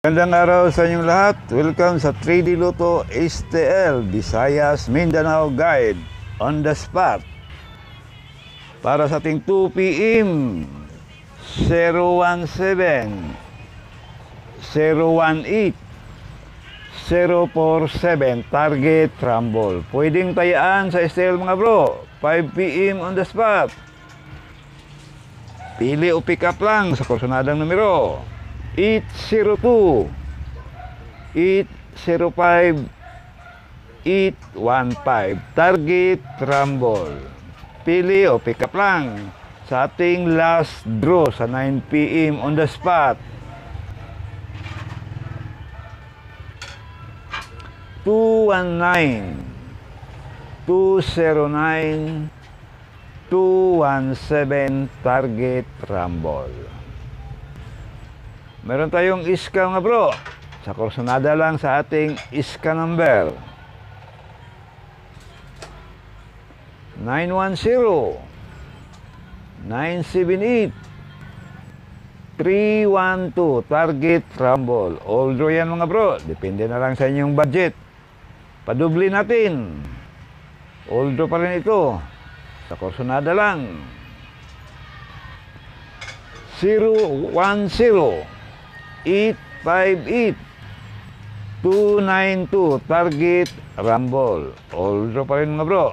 Magandang araw sa inyong lahat. Welcome sa 3D Lotto STL Visayas Mindanao Guide on the spot. Para sa ating 2 PM 017 018 047 target rumble. Pwedeng tayaan sa STL mga bro. 5 PM on the spot. Pili o pick up lang sa kursunadang numero 802 805 815 target rumble. Pili o pick up lang sa ating last draw sa 9 PM on the spot. 219 209 217 target rumble. Meron tayong iska nga bro. Sa kursunada lang sa ating iska number 910 978 312 target rumble. All draw yan mga bro. Depende na lang sa inyong budget. Padubli natin. All draw pa rin ito. Sa kursunada lang 010 858 292 target rumble. All draw pa rin mga bro.